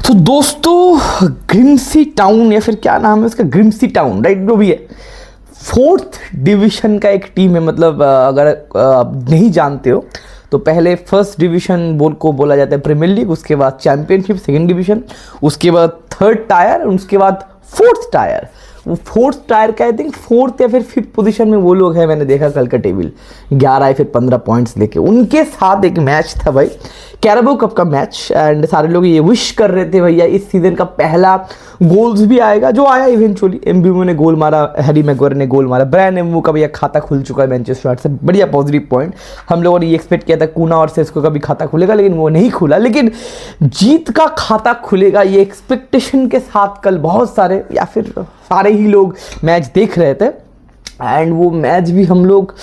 तो दोस्तों ग्रिम्सी टाउन या फिर क्या नाम है उसका, ग्रिम्सी टाउन राइट जो भी है, 4th डिवीजन का एक टीम है। मतलब अगर आप नहीं जानते हो तो पहले फर्स्ट डिवीजन को बोला जाता है प्रीमियर लीग, उसके बाद चैंपियनशिप सेकंड डिवीजन, उसके बाद थर्ड टायर, उसके बाद फोर्थ टायर। वो फोर्थ टायर का आई थिंक 4th या फिर 5th पोजीशन में वो लोग हैं। मैंने देखा कल का टेबल 11 या फिर 15 पॉइंट्स लेके। उनके साथ एक मैच था भाई, कैराबो कप का मैच, एंड सारे लोग ये विश कर रहे थे भैया इस सीजन का पहला गोल्स भी आएगा, जो आया इवेंचुअली। एमबीमो ने गोल मारा, हैरी मैगवायर ने गोल मारा, ब्रायन एम्बो का भैया खाता खुल चुका है मैनचेस्टर यूनाइटेड से, बढ़िया पॉजिटिव पॉइंट। हम लोगों ने ये एक्सपेक्ट किया था कूना और सेस्को का भी खाता खुलेगा, लेकिन वो नहीं खुला। लेकिन जीत का खाता खुलेगा ये एक्सपेक्टेशन के साथ कल बहुत सारे या फिर सारे ही लोग मैच देख रहे थे, एंड वो मैच भी हम लोग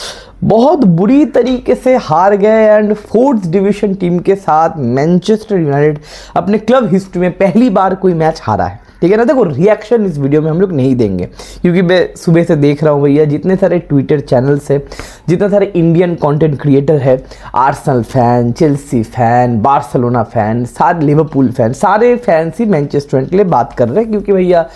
बहुत बुरी तरीके से हार गए। एंड 4th डिवीजन टीम के साथ मैनचेस्टर यूनाइटेड अपने क्लब हिस्ट्री में पहली बार कोई मैच हारा है, ठीक है ना। देखो रिएक्शन इस वीडियो में हम लोग नहीं देंगे, क्योंकि मैं सुबह से देख रहा हूँ भैया जितने सारे ट्विटर चैनल्स है, जितने सारे इंडियन कंटेंट क्रिएटर है, Arsenal fan, Chelsea fan, Barcelona fan, सारे लिवरपूल फैन, सारे फैंस ही मैनचेस्टर यूनाइटेड के लिए बात कर रहे हैं, क्योंकि भैया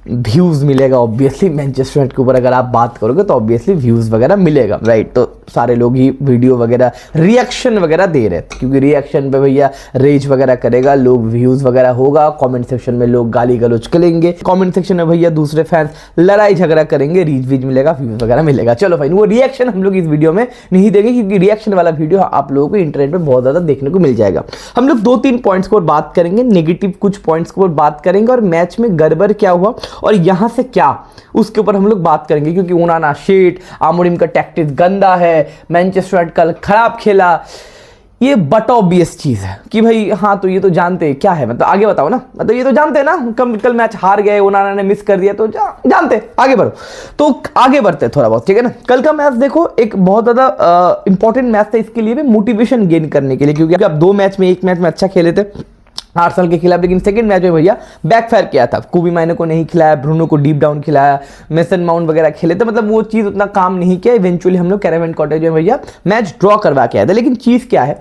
व्यूज़ मिलेगा ऑब्वियसली। मैनचेस्टर यूनाइटेड के ऊपर अगर आप बात करोगे तो ऑब्वियसली व्यूज़ वगैरह मिलेगा, राइट। तो सारे लोग ही वीडियो वगैरह रिएक्शन वगैरह दे रहे थे, क्योंकि रिएक्शन पे भैया रेज वगैरह करेगा लोग, व्यूज़ वगैरह होगा, कमेंट सेक्शन में लोग गाली गलौज करेंगे, कमेंट सेक्शन में भैया दूसरे फैंस लड़ाई झगड़ा करेंगे, रीच वीच मिलेगा, व्यूज़ वगैरह मिलेगा। चलो भाई, वो रिएक्शन हम लोग इस वीडियो में नहीं देंगे, क्योंकि रिएक्शन वाला वीडियो आप लोगों को इंटरनेट पर बहुत ज़्यादा देखने को मिल जाएगा। हम लोग 2-3 पॉइंट्स को बात करेंगे, नेगेटिव कुछ पॉइंट्स को बात करेंगे, और मैच में गड़बड़ क्या हुआ और यहाँ से क्या उसके ऊपर हम लोग बात करेंगे। क्योंकि उनाना शेट, आमोरिम का टैक्टिक्स गंदा है, मैनचेस्टर यूनाइटेड कल खराब खेला, ये बट ऑब्वियस चीज है कि भाई हाँ तो ये तो जानते हैं क्या है, मतलब आगे बताओ ना, मतलब ये तो जानते हैं ना कल मैच हार गए, उनाना ने मिस कर दिया, तो जानते आगे बढ़ो। तो आगे बढ़ते थोड़ा बहुत, ठीक है ना। कल का मैच देखो एक बहुत ज्यादा इंपॉर्टेंट मैच था इसके लिए भी, मोटिवेशन गेन करने के लिए, क्योंकि आप 2 मैच में, एक मैच में अच्छा खेले थे आर्सेनल के खिलाफ, लेकिन सेकंड मैच में भैया बैकफायर किया था। कोबी माइनो को नहीं खिलाया, ब्रूनो को डीप डाउन खिलाया, मेसन माउंट वगैरह खेले थे, मतलब वो चीज़ उतना काम नहीं किया। इवेंचुअली हम लोग कैरावन कॉटेज में भैया मैच ड्रॉ करवा के आए थे। लेकिन चीज़ क्या है,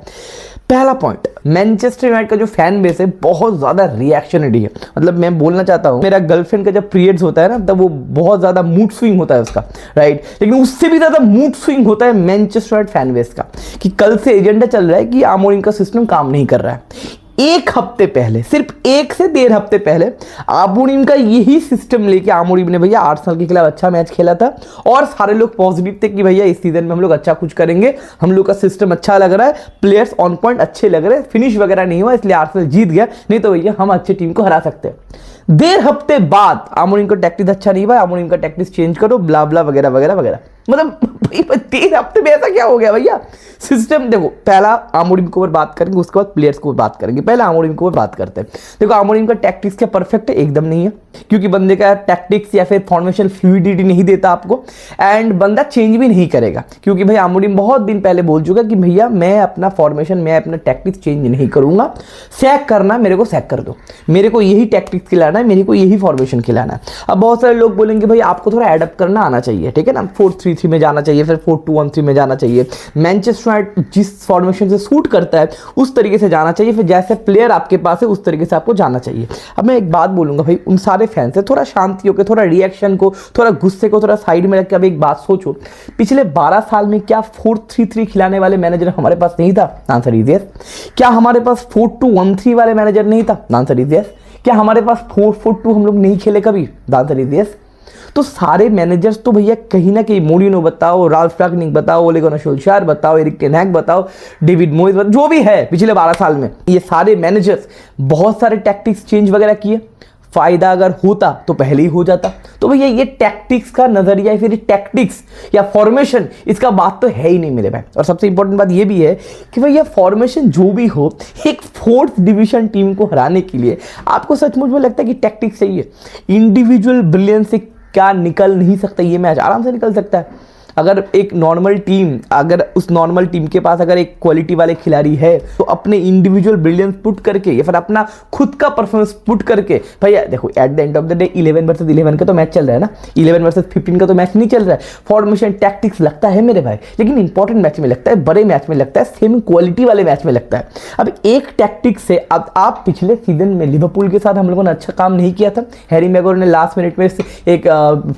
पहला पॉइंट, मैनचेस्टर यूनाइटेड का जो फैन बेस है बहुत ज़्यादा रिएक्शनरी है। मतलब मैं बोलना चाहता हूँ, मेरा गर्लफ्रेंड का जब पीरियड्स होता है ना, तब वो बहुत ज़्यादा मूड स्विंग होता है उसका, राइट। लेकिन उससे भी ज़्यादा मूड स्विंग होता है मैनचेस्टर यूनाइटेड फैन बेस का, कि कल से एजेंडा चल रहा है कि आमोरिम का सिस्टम काम नहीं कर रहा है। 1 हफ्ते पहले, सिर्फ 1 से 1.5 हफ्ते पहले आमोरिम का यही सिस्टम लेके आमोरिम ने भैया आर्सेनल के खिलाफ अच्छा मैच खेला था, और सारे लोग पॉजिटिव थे कि भैया इस सीजन में हम लोग अच्छा कुछ करेंगे, हम लोग का सिस्टम अच्छा लग रहा है, प्लेयर्स ऑन पॉइंट अच्छे लग रहे हैं, फिनिश वगैरह नहीं हुआ इसलिए आर्सेनल जीत गया, नहीं तो भैया हम अच्छी टीम को हरा सकते हैं। 1.5 हफ्ते बाद आमोरिम का टैक्टिक्स अच्छा नहीं हुआ, आमोरिम का टैक्टिक्स चेंज करो, ब्ला ब्ला वगैरह वगैरह वगैरह। मतलब 3 हफ्ते में ऐसा क्या हो गया भैया सिस्टम। देखो पहला आमोरिम के ऊपर बात करेंगे, उसके बाद प्लेयर्स को बात करेंगे। पहले आमोरिम के ऊपर बात करते हैं। देखो आमोरिम का टैक्टिक्स क्या परफेक्ट है? एकदम नहीं है, क्योंकि बंदे का टैक्टिक्स या फिर फॉर्मेशन फ्लूइडिटी नहीं देता आपको, एंड बंदा चेंज भी नहीं करेगा, क्योंकि भाई आमोरिम बहुत दिन पहले बोल चुका कि भैया मैं अपना फॉर्मेशन, मैं अपना टैक्टिक्स चेंज नहीं करूंगा, सैक करना मेरे को सैक कर दो, मेरे को यही टैक्टिक्स खिलाना है, मेरे को यही फॉर्मेशन खिलाना है। अब बहुत सारे लोग बोलेंगे भाई आपको थोड़ा एडप्ट करना आना चाहिए, ठीक है ना, 4-3-3 में जाना चाहिए, फिर 4-2-1-3 में जाना चाहिए, मैनचेस्टर यूनाइटेड जिस फॉर्मेशन से सूट करता है उस तरीके से जाना चाहिए, फिर जैसे प्लेयर आपके पास है उस तरीके से आपको जाना चाहिए। अब मैं एक बात बोलूंगा भाई उन सारे फैन से, थोड़ा शांति होकर, थोड़ा रिएक्शन को, थोड़ा गुस्से को थोड़ा साइड में रख के अब एक बात सोचो, पिछले 12 साल में क्या 4-3-3 खिलाने वाले मैनेजर हमारे पास नहीं था? Answer is yes. क्या हमारे पास 4-2-1-3 वाले मैनेजर नहीं था? Answer is yes. क्या हमारे पास 4-4-2 हम लोग नहीं खेले कभी? Answer is yes. तो सारे मैनेजर्स तो भैया कहीं ना कहीं, मोरिनो बताओ, राल्फ रैंगनिक बताओ, ओले गुनार सोल्शायर बताओ, एरिक टेन हैग बताओ, डेविड मोइस बताओ, जो भी है पिछले 12 साल में ये सारे मैनेजर्स बहुत सारे टैक्टिक्स चेंज वगैरह किए। फायदा अगर होता तो पहले ही हो जाता। तो भैया ये टैक्टिक्स का नजरिया या फिर टैक्टिक्स या फॉर्मेशन, इसका बात तो है ही नहीं मेरे भाई। और सबसे इंपॉर्टेंट बात ये भी है कि भैया फॉर्मेशन जो भी हो, एक 4th डिवीजन टीम को हराने के लिए आपको सचमुच में लगता है कि टैक्टिक्स चाहिए? इंडिविजुअल ब्रिलियंस से क्या निकल नहीं सकता? ये मैच आराम से निकल सकता है। अगर एक नॉर्मल टीम, अगर उस नॉर्मल टीम के पास अगर एक क्वालिटी वाले खिलाड़ी है तो अपने इंडिविजुअल ब्रिलियंस पुट करके या फिर अपना खुद का परफॉर्मेंस पुट करके, भैया देखो at the end of the day 11 versus 11 का तो मैच चल रहा है ना, 11 वर्सेस 15 का तो मैच नहीं चल रहा है। फॉर्मेशन टैक्टिक्स लगता है मेरे भाई, लेकिन इंपॉर्टेंट मैच में लगता है, बड़े मैच में लगता है, सेम क्वालिटी वाले मैच में लगता है। अब एक टैक्टिक्स से अब आप पिछले सीजन में लिवरपूल के साथ हम लोगों ने अच्छा काम नहीं किया था, हैरी मैगोर ने लास्ट मिनट में एक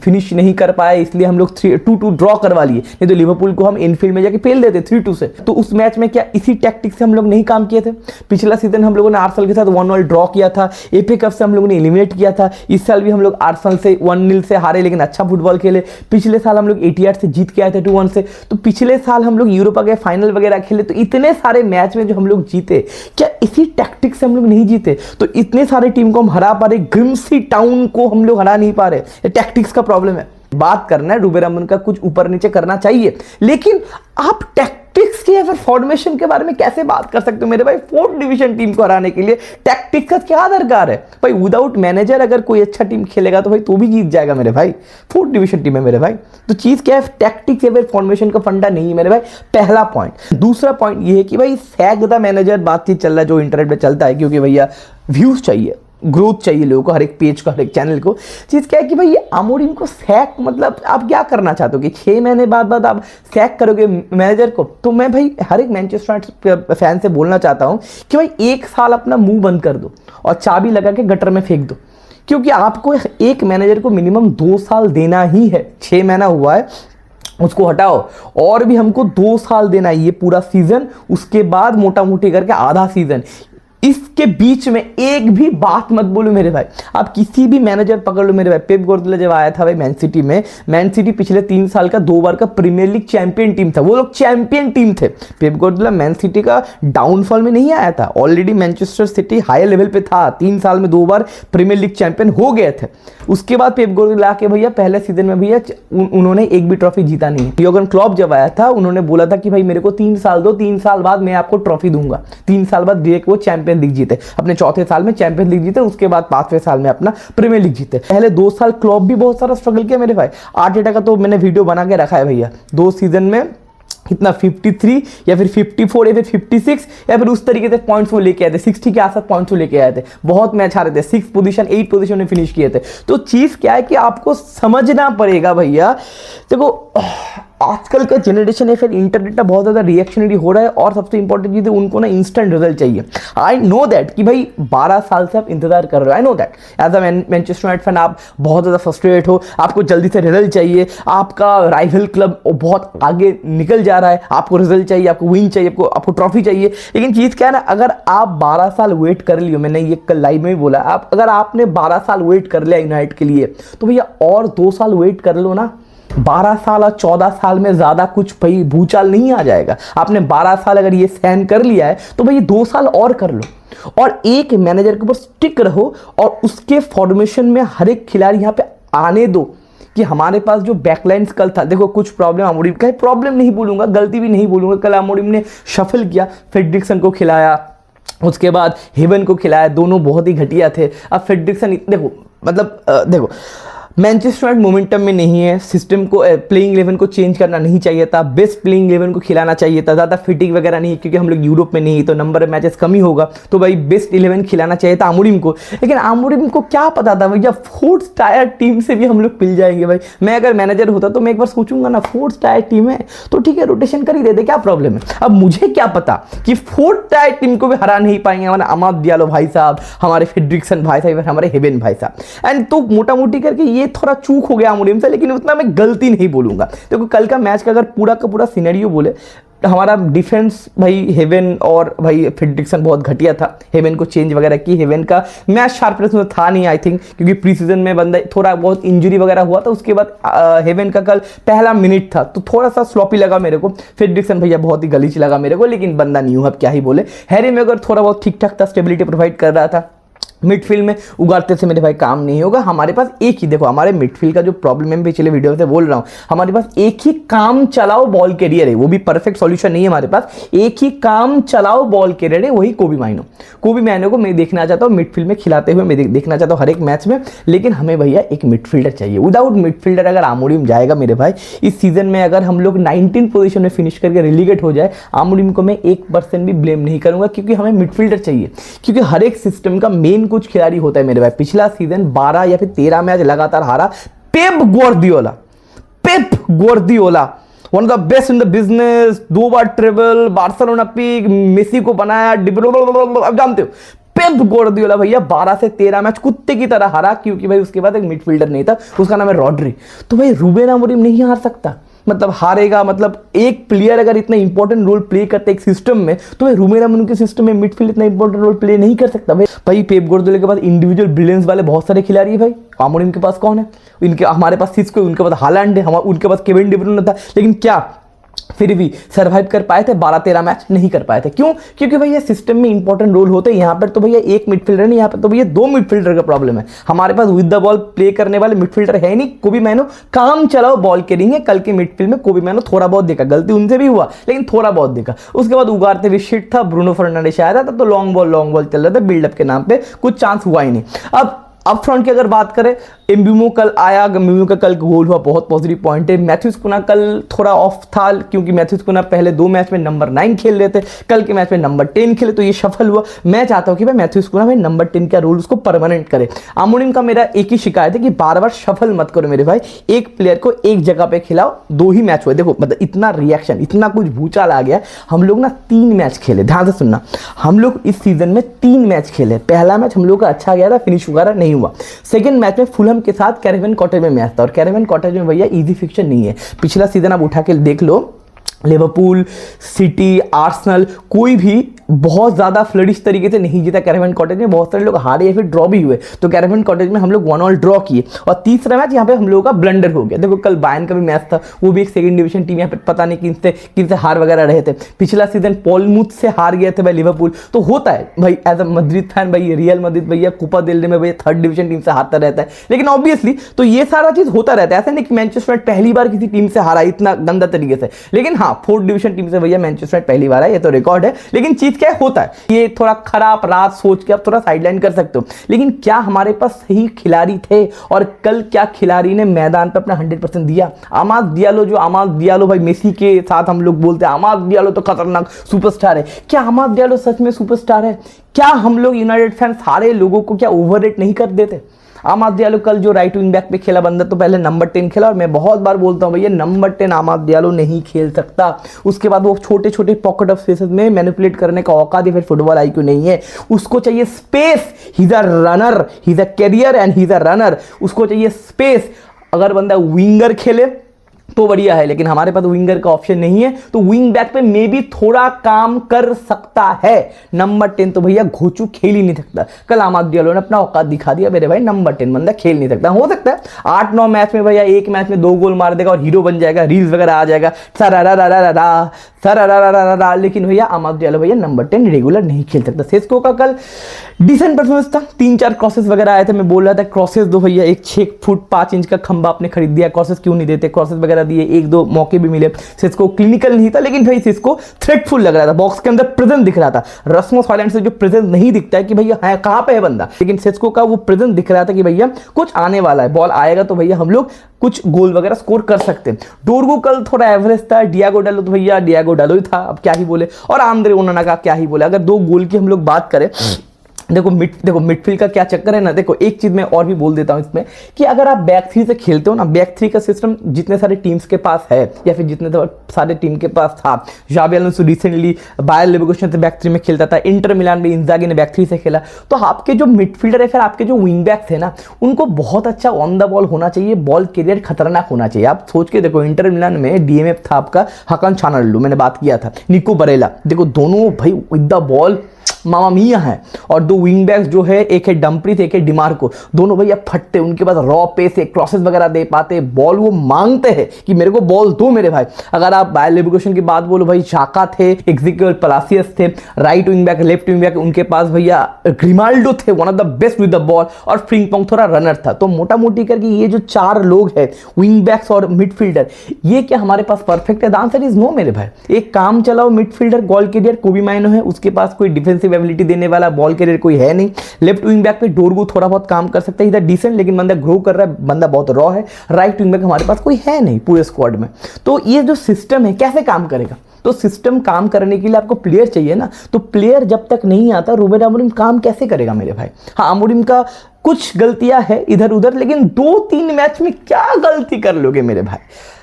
फिनिश नहीं कर पाए, इसलिए हम लोग 2-2 ड्रॉ करवा लिए, नहीं तो लिवरपूल को हम इनफील्ड में जाके फेल देते 3-2 से। तो उस मैच में क्या इसी टैक्टिक्स से हम लोग नहीं काम किए थे? पिछला सीजन हम लोगों ने आर्सेनल के साथ 1-1 ड्रॉ किया था, एफए कप से हम लोगों ने एलिमिनेट किया था, इस साल भी हम लोग आर्सेनल से 1-0 से हारे लेकिन अच्छा फुटबॉल खेले। पिछले साल हम लोग एटीआर से जीत के आए थे 2-1 से। तो पिछले साल हम लोग यूरोपा के फाइनल वगैरह खेले, तो इतने सारे मैच में जो हम लोग जीते, क्या इसी टैक्टिक्स से हम लोग नहीं जीते? तो इतने सारे टीम को हम हरा पा रहे, ग्रिम्सी टाउन को हम लोग हरा नहीं पा रहे, ये टैक्टिक्स का प्रॉब्लम है। बात करना है रूबेन अमोरिम का, कुछ ऊपर नीचे करना चाहिए, लेकिन आप टैक्टिक्स के या फिर फॉर्मेशन के बारे में कैसे बात कर सकते हो मेरे भाई? 4th डिवीजन टीम को हराने के लिए टैक्टिक्स का क्या दरकार है भाई? विदाउट मैनेजर अगर कोई अच्छा टीम खेलेगा तो भाई तो भी जीत जाएगा मेरे भाई, 4th डिवीजन टीम है मेरे भाई। तो चीज क्या है? टैक्टिक्स या फिर फॉर्मेशन का फंडा नहीं है मेरे भाई, पहला पॉइंट। दूसरा पॉइंट ये है कि भाई सैक द मैनेजर बातचीत चल रहा है जो इंटरनेट पे चलता है, क्योंकि भैया व्यूज चाहिए, ग्रोथ चाहिए लोगों को, हर एक पेज को, हर एक चैनल को। चीज़ क्या है कि भाई ये अमोरिम को सैक, मतलब आप क्या करना चाहते हो कि 6 महीने बाद आप सैक करोगे मैनेजर को? तो मैं भाई हर एक मैनचेस्टर फैन से बोलना चाहता हूं कि भाई 1 साल अपना मुंह बंद कर दो और चाबी लगा के गटर में फेंक दो, क्योंकि आपको एक मैनेजर को मिनिमम 2 साल देना ही है। 6 महीना हुआ है, उसको हटाओ, और भी हमको 2 साल देना है, ये पूरा सीजन, उसके बाद मोटा मोटी करके आधा सीजन। इसके बीच में एक भी बात मत बोलो मेरे भाई। आप किसी भी मैनेजर पकड़ लो मेरे भाई, पेप गार्डियोला जब आया था भाई मैन सिटी में, मैन सिटी पिछले 3 साल का 2 बार का प्रीमियर लीग चैंपियन टीम था, वो लोग चैंपियन टीम थे। पेप गार्डियोला मैन सिटी का डाउनफॉल में नहीं आया था, already Manchester city high level पे था, 3 साल में 2 बार प्रीमियर लीग चैंपियन हो गए थे। उसके बाद पेप गार्डियोला के भैया पहले सीजन में भैया उन्होंने एक भी ट्रॉफी जीता नहीं। योर्गन क्लॉप जब आया था उन्होंने बोला था कि भाई मेरे को 3 साल दो, 3 साल बाद मैं आपको ट्रॉफी दूंगा। 3 साल बाद डायरेक्ट वो चैंपियन लीग जीते, अपने 4थे साल में चैंपियंस लीग जीते, उसके बाद 5वें साल में अपना प्रीमियर लीग जीते। पहले 2 साल क्लॉप भी बहुत सारा स्ट्रगल किया मेरे भाई। आर्टेटा का तो मैंने वीडियो बना के रखा है भैया, 2 सीजन में इतना 53 या फिर 54 या फिर 56 या फिर उस तरीके से पॉइंट्स वो लेके आए थे, 60 के आसपास पॉइंट्स वो लेके आए थे। बहुत मैच हारे थे, 6 पोजीशन 8 पोजीशन में फिनिश किए थे। तो चीज क्या है कि आपको समझना पड़ेगा भैया, देखो आजकल का जनरेशन है, फिर इंटरनेट बहुत ज़्यादा रिएक्शनरी हो रहा है, और सबसे इंपॉर्टेंट चीज़ है उनको ना इंस्टेंट रिजल्ट चाहिए। आई नो दैट कि भाई 12 साल से आप इंतजार कर रहे हो, I know that as a Manchester United fan आप बहुत ज़्यादा फ्रस्ट्रेट हो, आपको जल्दी से रिजल्ट चाहिए, आपका राइवल क्लब बहुत आगे निकल जा रहा है, आपको रिजल्ट चाहिए, आपको विन चाहिए, आपको ट्रॉफी चाहिए। लेकिन चीज़ क्या है ना, अगर आप 12 साल वेट कर लियो, मैंने ये कल लाइव में भी बोला, अगर आपने 12 साल वेट कर लिया यूनाइटेड के लिए, तो भैया और 2 साल वेट कर लो ना। 12 साल और 14 साल में ज्यादा कुछ भाई भूचाल नहीं आ जाएगा। आपने 12 साल अगर ये सहन कर लिया है तो भाई 2 साल और कर लो, और एक मैनेजर के ऊपर स्टिक रहो, और उसके फॉर्मेशन में हर एक खिलाड़ी यहाँ पे आने दो। कि हमारे पास जो बैकलाइंस कल था, देखो कुछ प्रॉब्लम अमोरिम का, प्रॉब्लम नहीं बोलूंगा, गलती भी नहीं बोलूंगा, कल अमोरिम ने शफल किया, फ्रेडरिक्सन को खिलाया, उसके बाद हेवन को खिलाया, दोनों बहुत ही घटिया थे। अब फ्रेडरिक्सन देखो, मतलब देखो मैनचेस्टर यूनाइटेड मोमेंटम में नहीं है, सिस्टम को प्लेइंग 11 को चेंज करना नहीं चाहिए था, बेस्ट प्लेइंग 11 को खिलाना चाहिए था, ज़्यादा फिटिंग वगैरह नहीं, क्योंकि हम लोग यूरोप में नहीं तो नंबर ऑफ मैचेस कम ही होगा, तो भाई बेस्ट 11 खिलाना चाहिए था अमोरिम को। लेकिन अमोरिम को क्या पता था भैया 4th टायर टीम से भी हम लोग पिल जाएंगे भाई। मैं अगर मैनेजर होता तो मैं एक बार सोचूंगा ना, 4th टायर टीम है तो ठीक है रोटेशन कर ही देते, क्या प्रॉब्लम है। अब मुझे क्या पता कि 4th टायर टीम को भी हरा नहीं पाएंगे हमारे अमाद डियालो भाई साहब, हमारे फ्रेडरिक्सन भाई साहब, हमारे हेवन भाई साहब। एंड तो मोटा मोटी करके ये थोड़ा चूक हो गया अमोरिम से, लेकिन उतना मैं गलती नहीं बोलूंगा। देखो कल का मैच का अगर पूरा का पूरा सिनेरियो बोले, हमारा डिफेंस भाई हेवन और भाई फ्रेडरिक्सन बहुत घटिया था। हेवन को चेंज वगैरह की, हेवन का मैच शार्पनेस में था नहीं आई थिंक, क्योंकि प्री सीजन में बंदा थोड़ा बहुत इंजरी वगैरह हुआ था, उसके बाद हेवन का कल पहला मिनट था तो थोड़ा सा स्लॉपी लगा मेरे को। फ्रेडरिक्सन भैया बहुत ही गलीच लगा मेरे को, लेकिन बंदा न्यू, अब क्या ही बोले। हैरी मैगोर थोड़ा बहुत ठीक ठाक था, स्टेबिलिटी प्रोवाइड कर रहा था। मिडफील्ड में उगाड़ते से मेरे भाई काम नहीं होगा। हमारे पास एक ही, देखो हमारे मिडफील्ड का जो प्रॉब्लम है, मैं पिछले वीडियो से बोल रहा हूं, हमारे पास एक ही काम चलाओ बॉल कैरियर है, वो भी परफेक्ट सॉल्यूशन नहीं है हमारे पास। एक ही काम चलाओ बॉल कैरियर है, वही कोबी माइनो। कोबी माइनो को मैं देखना चाहता हूँ मिडफील्ड में खिलाते हुए, मैं देखना चाहता हूँ हर एक मैच में। लेकिन हमें भैया एक मिडफील्डर चाहिए। विदाउट मिडफील्डर अगर आमोरीम जाएगा मेरे भाई, इस सीजन में अगर हम लोग 19 पोजीशन में फिनिश करके रिलीगेट हो जाए, आमोरीम को मैं 1% भी ब्लेम नहीं करूंगा, क्योंकि हमें मिडफील्डर चाहिए। क्योंकि हर एक सिस्टम का मेन कुछ खिलाड़ी होता है मेरे भाई। पिछला सीजन 12 या फिर 13 मैच लगातार हारा Pep Guardiola, one of the best in the business, 2 बार ट्रिबल, बार्सिलोना पिक, मेसी को बनाया, अब जानते हो पेप ग्वार्डियोला भैया 12 से 13 मैच कुत्ते की तरह हारा, क्योंकि भाई उसके बाद एक मिडफील्डर नहीं था, उसका नाम है रॉड्री। तो भाई रूबेन अमोरिम नहीं हार सकता, मतलब हारेगा। मतलब एक प्लेयर अगर इतना इंपॉर्टेंट रोल प्ले करता है एक सिस्टम में, तो भाई रूबेन अमोरिम के सिस्टम में मिडफील्ड इतना इंपॉर्टेंट रोल प्ले नहीं कर सकता। भाई पेप ग्वार्डियोला के पास इंडिविजुअल ब्रिलियंस वाले बहुत सारे खिलाड़ी है भाई। अमोरिम के पास कौन है? इनके हमारे पास सिस्को, उनके पास हालैंड है, उनके पास केविन डी ब्रुयने था। लेकिन क्या फिर भी सरवाइव कर पाए थे? 12-13 मैच नहीं कर पाए थे। क्यों? क्योंकि भैया सिस्टम में इंपॉर्टेंट रोल होते हैं। यहाँ पर तो भैया एक मिडफील्डर नहीं, यहाँ पर तो भैया 2 मिडफील्डर का प्रॉब्लम है। हमारे पास विद द बॉल प्ले करने वाले मिडफील्डर है नहीं। कोबी माइनो काम चलाओ बॉल कैरिंग है। कल के मिडफील्ड में कोबी माइनो थोड़ा बहुत देखा, गलती उनसे भी हुआ लेकिन थोड़ा बहुत देखा। उसके बाद उगाड़ते हुए शिट था, ब्रूनो फर्नांडिस आया था, तब तो लॉन्ग बॉल चल रहा था, बिल्डअप के नाम पे कुछ चांस हुआ ही नहीं। अब फ्रंट की अगर बात करें, एम्ब्यूमो कल आया, एम्ब्यूमो का कल गोल हुआ, बहुत पॉजिटिव पॉइंट है। मैथ्यूज कुना कल थोड़ा ऑफ था, क्योंकि मैथ्यूज कुना पहले 2 मैच में नंबर 9 खेल रहे थे, कल के मैच में नंबर 10 खेले, तो ये सफल हुआ। मैं चाहता हूं कि भाई मैथ्यूज कुना भाई नंबर 10 का रोल उसको परमानेंट करे। आमोरिम का मेरा एक ही शिकायत है कि बार बार सफल मत करो मेरे भाई, एक प्लेयर को एक जगह पे खिलाओ। 2 ही मैच हुए, देखो मतलब इतना रिएक्शन, इतना कुछ भूचाल आ गया। हम लोग ना 3 मैच खेले, ध्यान से सुनना, हम लोग इस सीजन में 3 मैच खेले। पहला मैच हम लोग का अच्छा गया था, फिनिश वगैरह नहीं हुआ। सेकंड मैच में फुलहम के साथ कैरेवन कॉटेज में मैच था, और कैरेवन कॉटेज में भैया इजी फिक्चर नहीं है। पिछला सीजन आप उठा के देख लो, लिवरपूल, सिटी, आर्सेनल, कोई भी बहुत ज़्यादा फ्लडिश तरीके से नहीं जीता कैरेवन कॉटेज में। बहुत सारे लोग हारे या फिर ड्रॉ भी हुए, तो कैरेवन कॉटेज में हम लोग 1-1 ड्रॉ किए। और तीसरा मैच यहाँ पे हम लोगों का ब्लंडर हो गया। देखो कल बायर्न का भी मैच था, वो भी एक सेकंड डिवीजन टीम, यहाँ पे पता नहीं किनसे हार वगैरह रहे थे। पिछला सीजन पॉलमूथ से हार गए थे भाई लिवरपूल, तो होता है भाई एज अ मद्रिद फैन। भाई रियल मद्रिद भैया कोपा दिल रहे में भैया 3rd डिवीजन टीम से हारता रहता है, लेकिन ऑब्वियसली तो ये सारा चीज़ होता रहता है। ऐसा नहीं कि मैनचेस्टर यूनाइटेड पहली बार किसी टीम से हारा इतना गंदा तरीके से, लेकिन हाँ 4th डिवीजन टीम से भैया मैनचेस्टर यूनाइटेड पहली बार है, ये तो रिकॉर्ड है। लेकिन चीज़ क्या होता है, ये थोड़ा खराब रात सोच के आप थोड़ा साइडलाइन कर सकते हो, लेकिन क्या हमारे पास सही खिलाड़ी थे? और कल क्या खिलाड़ी ने मैदान पर अपना 100% दिया? आमाद डियालो भाई, मेसी के साथ हम लोग बोलते हैं आमाद डियालो तो खतरनाक सुपरस्टार है। क्या आमाद डियालो सच में सुपरस्टार है? क्या हम लोग यूनाइटेड फैन सारे लोगों को क्या ओवररेट नहीं कर देते? आमाद डियालो कल जो राइट विंग बैक पे खेला बंदा, तो पहले नंबर 10 खेला, और मैं बहुत बार बोलता हूं भैया नंबर 10 आमाद डियालो नहीं खेल सकता। उसके बाद वो छोटे छोटे पॉकेट ऑफ स्पेसेस में मैनिपुलेट करने का औकात या फिर फुटबॉल आईक्यू नहीं है। उसको चाहिए space, he is a runner, he is a carrier and he is a runner. उसको चाहिए स्पेस। अगर बंदा विंगर खेले तो बढ़िया है, लेकिन हमारे पास विंगर का ऑप्शन नहीं है, तो विंग बैक पे मे भी थोड़ा काम कर सकता है। नंबर 10 तो भैया घोचू खेल ही नहीं सकता। कल आमाद डियालो ने अपना औकात दिखा दिया मेरे भाई, नंबर 10 बंदा खेल नहीं सकता। हो सकता है 8-9 मैच में भैया एक मैच में 2 गोल मार देगा और हीरो बन जाएगा, रील्स वगैरह आ जाएगा, सरारा, लेकिन भैया आमाद डियालो भैया नंबर 10 रेगुलर नहीं खेल सकता। सेस्को का कल डिसेंट परफॉर्मेंस था, 3-4 क्रॉसेस वगैरह आए थे। मैं बोल रहा था क्रॉसेस दो भैया, एक 6 फुट 5 इंच का खंबा आपने खरीद दिया, क्रॉसेस क्यों नहीं देते? क्रॉसेस वगैरह दिए, 1-2 मौके भी मिले। सिस्को क्लिनिकल नहीं था, लेकिन भाई सिस्को थ्रेटफुल लग रहा था, बॉक्स के अंदर प्रेजेंस दिख रहा था। रस्मस हॉलैंड से जो प्रेजेंस नहीं दिखता है कि भैया है कहां पे है बंदा, लेकिन सिस्को का वो प्रेजेंस दिख रहा था कि भैया कुछ आने वाला है, बॉल आएगा तो भैया हम लोग कुछ गोल वगैरह स्कोर कर सकते हैं। डोरगो कल थोड़ा एवरेज था, डियागो डालो तो भैया डियागो डालो ही था, अब क्या ही बोले, और आंद्रे ओनाना का क्या ही बोले। अगर 2 गोल की हम लोग बात करें, देखो मिडफील्ड का क्या चक्कर है ना। देखो एक चीज मैं और भी बोल देता हूं इसमें, कि अगर आप बैक 3 से खेलते हो ना, बैक 3 का सिस्टम जितने सारे टीम्स के पास है या फिर जितने सारे टीम के पास था, जावी अलोंसो रिसेंटली बायर लेवरकुसेन से बैक 3 में खेलता था, इंटर मिलान में इंजागी ने बैक 3 से खेला। तो आपके जो मिडफील्डर है, फिर आपके जो विंग बैक्स है ना, उनको बहुत अच्छा ऑन द बॉल होना चाहिए, बॉल कैरियर खतरनाक होना चाहिए। आप सोच के देखो, इंटर मिलान में डीएमएफ था आपका हकान चानल्लू, मैंने बात किया था, निको बरेला, देखो दोनों भाई विद द बॉल मामा मिया है, और दो विंग बैक्स जो है, एक है डम्प्रीज एक है डिमार्को, दोनों भैया फटते, उनके पास रॉ पेस है, क्रॉसेस वगैरह दे पाते, बॉल वो मांगते हैं कि मेरे को बॉल दो मेरे भाई। अगर आप बायर लेवर्कुसेन की बात बोलो भाई, शाका थे, एक्जिक्यूल पलासियस थे, right wing back left wing back उनके पास भैया ग्रिमाल्डो थे, one of the best with the ball, और फ्रिंगपोंग थोड़ा रनर था। तो मोटा मोटी करके ये जो चार लोग हैं विंग बैक्स और मिडफील्डर, ये क्या हमारे पास परफेक्ट है? द आंसर इज नो मेरे भाई। एक काम चलाओ मिडफील्डर गोल कैरियर कोबी माइनो है, उसके पास कोई डिफेंसिव एबिलिटी देने वाला बॉल कैरियर कोई है नहीं। लेफ्ट विंग बैक पे डोरगू थोड़ा बहुत काम कर सकता है, इधर डिसेंट, लेकिन बंदा ग्रो कर रहा है, बंदा बहुत रॉ है। राइट विंग बैक हमारे पास कोई है नहीं पूरे स्क्वाड में। तो ये जो सिस्टम है कैसे काम करेगा? तो सिस्टम काम करने के लिए आपको प्लेयर चाहिए ना, तो प्लेयर जब तक नहीं आता रूबेन अमोरिम काम कैसे करेगा मेरे भाई? हाँ, अमोरिम का कुछ गलतियां है इधर उधर, लेकिन 2-3 मैच में क्या गलती कर लोगे मेरे भाई?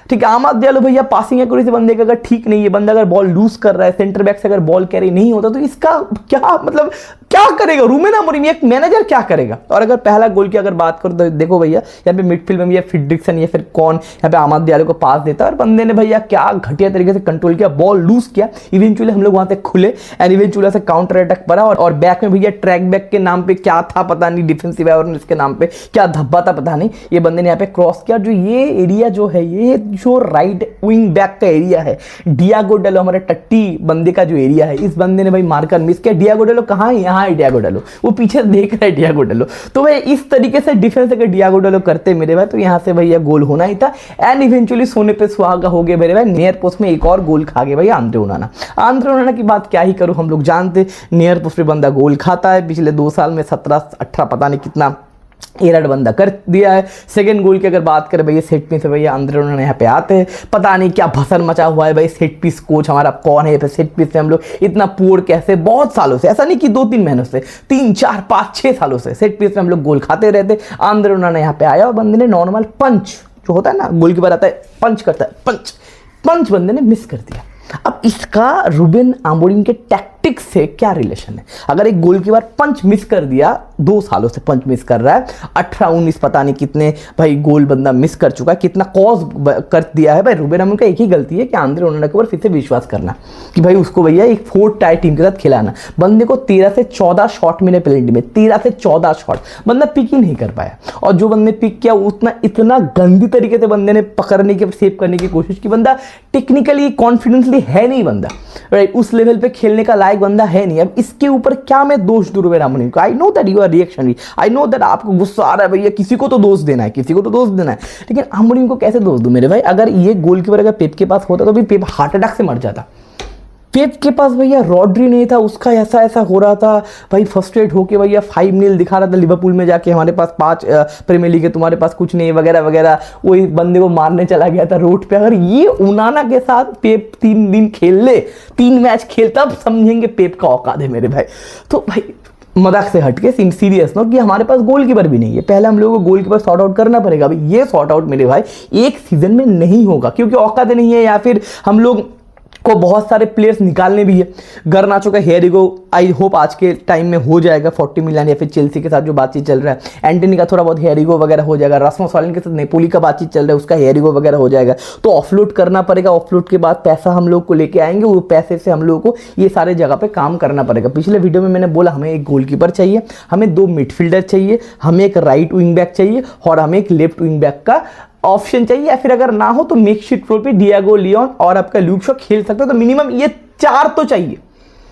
ठीक है, आमाद दियालो भैया पासिंग एक्यूरेसी बंदे का अगर ठीक नहीं है, बंदा अगर बॉल लूज कर रहा है, सेंटर बैक से अगर बॉल कैरी नहीं होता, तो इसका क्या मतलब, क्या करेगा रूबेन अमोरिम? एक मैनेजर क्या करेगा? और अगर पहला गोल की अगर बात करो तो देखो भैया, यहाँ पे मिडफील्ड में भैया फ्रेडरिक्सन या फिर कौन यहाँ पे आमाद दियालो को पास देता है, और बंदे ने भैया क्या घटिया तरीके से कंट्रोल किया, बॉल लूज किया, इवेंचुअली हम लोग वहां से खुले एंड इवेंचुअली से काउंटर अटैक पड़ा, और बैक में भैया ट्रैक बैक के नाम पे क्या था पता नहीं, डिफेंसिव अवेयरनेस के नाम पे क्या धब्बा था पता नहीं, ये बंदे ने यहाँ पे क्रॉस किया। जो ये एरिया जो है, ये जो राइट विंग बैक का एरिया है, डियागो डेलो हमारे टट्टी बंदे का जो एरिया है, इस बंदे ने भाई मारकर मिस किया। डियागो डेलो कहाँ है? यहाँ है डियागो डेलो, वो पीछे देख रहा है डियागो डेलो। तो भाई इस तरीके से डिफेंस अगर डियागो डेलो करते मेरे भाई, तो यहाँ से भैया गोल होना ही था, एंड इवेंचुअली सोने पे सुहागा हो गया मेरे भाई। नियर पोस्ट में एक और गोल खा गए भाई आंद्रे ओनाना। आंद्रे ओनाना की बात क्या ही करूं, हम लोग जानते नियर पोस्ट पे बंदा गोल खाता है, पिछले 2 साल में 17-18 पता नहीं कितना एरर बंदा कर दिया है। सेकंड गोल की अगर बात करें भैया, सेट पीस से भैया अंदर उन्होंने यहाँ पे आते हैं, पता नहीं क्या भसन मचा हुआ है भाई। सेट पीस कोच हमारा कौन है? सेट पीस से हम लोग इतना पुअर कैसे? बहुत सालों से, ऐसा नहीं कि 2-3 महीनों से, 3-4-5-6 सालों से सेट पीस में हम लोग गोल खाते रहते। अंदर उन्होंने यहाँ पे आया और बंदे ने नॉर्मल पंच जो होता है ना, गोलकीपर आता है पंच करता है, पंच बंदे ने मिस कर दिया। अब इसका रूबेन अमोरिम के टैक्टिक्स से क्या रिलेशन है? अगर एक गोलकीपर पंच मिस कर दिया, 2 सालों से पंच मिस कर रहा है, 18-19 पता नहीं कितने भाई गोल बंदा मिस कर चुका है, कितना कॉज कर दिया है भाई। रूबेन अमोरिम का एक ही गलती है कि आंद्रे ओनाना के ऊपर फिर से विश्वास करना कि भाई उसको भैया एक 4th टायर टीम के साथ खिलाना। बंदे को 13 से 14 शॉट मिले पेनल्टी में, 13 से 14 शॉट, बंदा पिक ही नहीं कर पाया। और जो बंदे पिक किया इतना गंदी तरीके से बंदे ने पकड़ने की, सेव करने की कोशिश की। बंदा टेक्निकली कॉन्फिडेंसली है नहीं बंदा, राइट? उस लेवल पे खेलने का लायक बंदा है नहीं। अब इसके ऊपर क्या मैं दोष दूं रूबेन अमोरिम को? I know that you are reactionary, I know that आपको गुस्सा आ रहा है भैया, किसी को तो दोष देना है, किसी को तो दोष देना है, लेकिन अमोरिम को कैसे दोष दूं मेरे भाई? अगर ये गोलकीपर अगर पेप के पास होता तो भी पेप हार्ट अटैक से मर जाता। पेप के पास भैया रॉड्री नहीं था, उसका ऐसा हो रहा था भाई, फ्रस्ट्रेट होके भैया 5-0 दिखा रहा था लिवरपूल में जाके, हमारे पास 5 प्रीमियर लीग है, तुम्हारे पास कुछ नहीं वगैरह वगैरह, वही बंदे को मारने चला गया था रोड पे। अगर ये ओनाना के साथ पेप 3 दिन खेल ले, 3 मैच खेल, तब समझेंगे पेप का औकात है मेरे भाई। तो भाई मजाक से हटके सीरियस नो कि हमारे पास गोलकीपर भी नहीं है, पहले हम लोगों को गोलकीपर सॉर्ट आउट करना पड़ेगा। अभी ये सॉर्ट आउट मेरे भाई एक सीजन में नहीं होगा, क्योंकि औकात नहीं है, या फिर हम लोग को बहुत सारे प्लेयर्स निकालने भी है। गर्नाचो का हेरिगो आई होप आज के टाइम में हो जाएगा 40 मिलियन, या फिर चेल्सी के साथ जो बातचीत चल रहा है, एंटनी का थोड़ा बहुत हेरिगो वगैरह हो जाएगा, रास्मस हॉयलैंड के साथ नेपोली का बातचीत चल रहा है, उसका हेरिगो वगैरह हो जाएगा। तो ऑफलोड करना पड़ेगा, ऑफलोड के बाद पैसा हम लोग को लेके आएंगे, वो पैसे से हम लोग को ये सारे जगह पे काम करना पड़ेगा। पिछले वीडियो में मैंने बोला हमें एक गोलकीपर चाहिए, हमें 2 मिडफील्डर चाहिए, हमें एक राइट विंग बैक चाहिए, और हमें एक लेफ्ट विंग बैक का ऑप्शन चाहिए, या फिर अगर ना हो तो मेकशिफ्ट रोल पे डियागो लियोन और आपका ल्यूक शॉ खेल सकते हो। तो मिनिमम ये 4 तो चाहिए,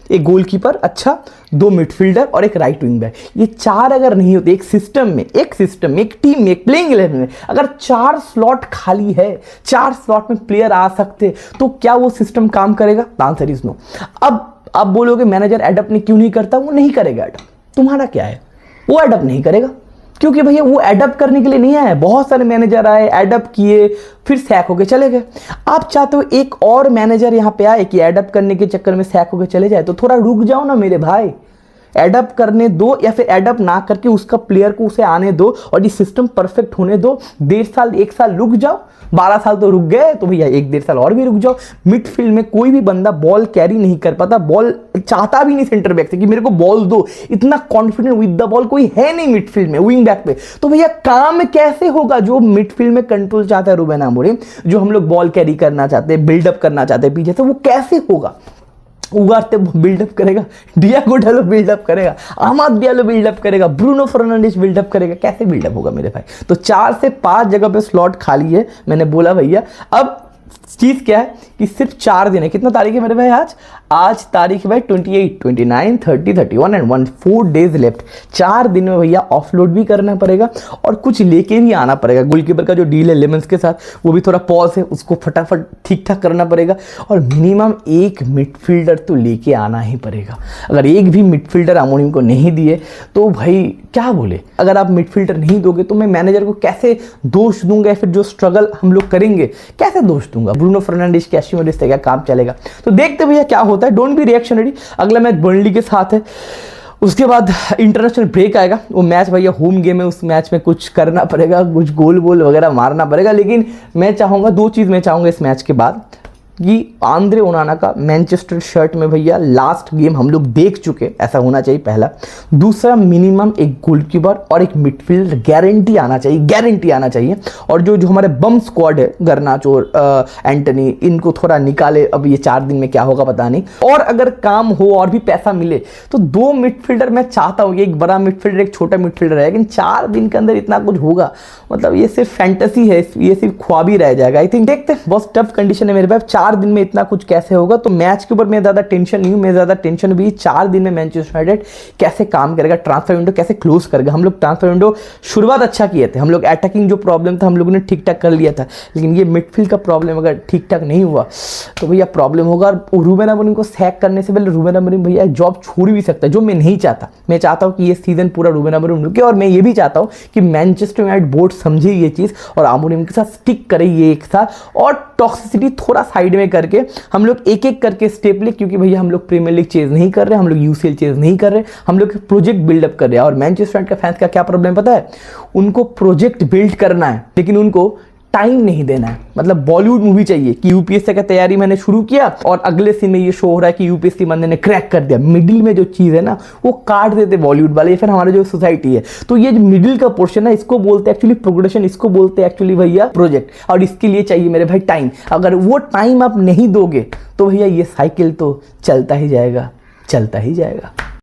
एक गोलकीपर अच्छा, 2 मिडफील्डर और एक राइट विंग बैक। ये 4 अगर नहीं होते एक सिस्टम में, एक टीम में, एक प्लेइंग 11 में, अगर 4 स्लॉट खाली है, 4 स्लॉट में प्लेयर आ सकते, तो क्या वो सिस्टम काम करेगा? Answer is no. अब बोलोगे मैनेजर एडप्ट नहीं क्यों नहीं करता? वो नहीं करेगा एडप्ट, तुम्हारा क्या है? वो एडप्ट नहीं करेगा, क्योंकि भैया वो एडप्ट करने के लिए नहीं आया। बहुत सारे मैनेजर आए, एडप्ट किए, फिर सैक होके चले गए। आप चाहते हो एक और मैनेजर यहाँ पे आए कि एडप्ट करने के चक्कर में सैक होके चले जाए? तो थोड़ा रुक जाओ ना मेरे भाई, एडप्ट करने दो, या फिर एडप्ट ना करके उसका प्लेयर को उसे आने दो और ये सिस्टम परफेक्ट होने दो। 1.5 साल 1 साल रुक जाओ, 12 साल तो रुक गए, तो भैया 1-1.5 साल और भी रुक जाओ। मिडफील्ड में कोई भी बंदा बॉल कैरी नहीं कर पाता, बॉल चाहता भी नहीं सेंटर बैक से कि मेरे को बॉल दो, इतना कॉन्फिडेंट विद द बॉल कोई है नहीं मिडफील्ड में, विंग बैक पे। तो भैया काम कैसे होगा? जो मिडफील्ड में कंट्रोल चाहता है रूबेन अमोरिम, जो हम लोग बॉल कैरी करना चाहते हैं, बिल्डअप करना चाहते हैं पीछे से, वो कैसे होगा? उगारते बिल्डअप करेगा, डियागो डालो बिल्डअप करेगा, अहमद डियालो बिल्डअप करेगा, ब्रूनो फर्नांडिस बिल्डअप करेगा, कैसे बिल्डअप होगा मेरे भाई। तो 4 से 5 जगह पे स्लॉट खाली है, मैंने बोला भैया। अब चीज़ क्या है कि सिर्फ 4 दिन है। कितना तारीख है मेरे भाई आज तारीख है भाई 28, 29, 30, 31 एंड 1, 4 डेज लेफ्ट। 4 दिन में भैया ऑफलोड भी करना पड़ेगा और कुछ लेके भी आना पड़ेगा। गोलकीपर का जो डील है लेमंस के साथ वो भी थोड़ा पॉज है, उसको फटाफट ठीक ठाक करना पड़ेगा और मिनिमम एक मिडफील्डर तो लेके आना ही पड़ेगा। अगर एक भी मिडफील्डर अमोनिम को नहीं दिए तो भाई क्या बोले। अगर आप मिडफील्डर नहीं दोगे तो मैं मैनेजर को कैसे दोष दूंगा, या फिर जो स्ट्रगल हम लोग करेंगे कैसे दोष दूंगा। ब्रूनो फर्नांडिस के एस्टिमेट से क्या काम चलेगा, तो देखते भैया क्या होता है। Don't be reactionary. अगला मैच बर्नली के साथ है, उसके बाद इंटरनेशनल ब्रेक आएगा। वो मैच भैया होम गेम है, उस मैच में कुछ करना पड़ेगा, कुछ गोल वोल वगैरह मारना पड़ेगा। लेकिन मैं चाहूँगा 2 चीज़ मैं चाहूँगा इस मैच के बाद कि आंद्रे ओनाना का मैनचेस्टर शर्ट में भैया लास्ट गेम हम लोग देख चुके, ऐसा होना चाहिए पहला। दूसरा, मिनिमम एक गोलकीपर और एक मिडफील्ड गारंटी आना चाहिए। और जो हमारे बम स्क्वाड है, गर्नाचो, एंटनी, इनको थोड़ा निकाले। अब ये 4 दिन में क्या होगा पता नहीं। और अगर काम हो और भी पैसा मिले तो 2 मिडफील्डर मैं चाहता हूँ, एक बड़ा मिडफील्डर एक छोटा मिडफील्डर है। लेकिन 4 दिन के अंदर इतना कुछ होगा मतलब ये सिर्फ फैंटेसी है, ये सिर्फ ख्वाब ही रह जाएगा। आई थिंक देखते हैं, बहुत टफ कंडीशन है मेरे पास। 4 दिन में इतना कुछ कैसे होगा। तो मैच के ऊपर मैं ज़्यादा टेंशन नहीं हूँ, मैं ज़्यादा टेंशन भी 4 दिन में मैनचेस्टर यूनाइटेड कैसे काम करेगा, ट्रांसफर विंडो कैसे क्लोज करेगा। हम लोग ट्रांसफर विंडो शुरुआत अच्छा किए थे, हम लोग अटैकिंग जो प्रॉब्लम था हम लोगों ने ठीक ठाक कर लिया था। लेकिन ये मिडफील्ड का प्रॉब्लम अगर ठीक ठाक नहीं हुआ तो भैया प्रॉब्लम होगा। और रूबेन अमोरिम को सैक करने से पहले रूबेन अमोरिम भैया जॉब छोड़ भी सकता है, जो मैं नहीं चाहता। मैं चाहता हूँ कि ये सीजन पूरा रूबेन अमोरिम रुके और मैं ये भी चाहता हूँ कि मैनचेस्टर यूनाइटेड बोर्ड समझे ये चीज़ और अमोरिम के साथ स्टिक करे ये एक साथ, और टॉक्सिसिटी थोड़ा साइड में करके हम लोग एक एक करके स्टेप ले। क्योंकि भैया हम लोग प्रीमियर लीग चेज नहीं कर रहे, हम लोग यूसीएल चेज नहीं कर रहे, हम लोग प्रोजेक्ट बिल्डअप कर रहे हैं। और मैनचेस्टर यूनाइटेड का फैंस का क्या प्रॉब्लम पता है, उनको प्रोजेक्ट बिल्ड करना है लेकिन उनको टाइम नहीं देना है। मतलब बॉलीवुड मूवी चाहिए कि यूपीएससी का तैयारी मैंने शुरू किया और अगले सीन में ये शो हो रहा है कि यूपीएससी बंदे ने क्रैक कर दिया। मिडिल में जो चीज़ है ना वो काट देते बॉलीवुड वाले, फिर हमारा जो सोसाइटी है। तो ये जो मिडिल का पोर्शन है इसको बोलते हैं एक्चुअली प्रोग्रेशन, इसको बोलते हैं एक्चुअली भैया प्रोजेक्ट। और इसके लिए चाहिए मेरे भाई टाइम। अगर वो टाइम आप नहीं दोगे तो भैया ये साइकिल तो चलता ही जाएगा।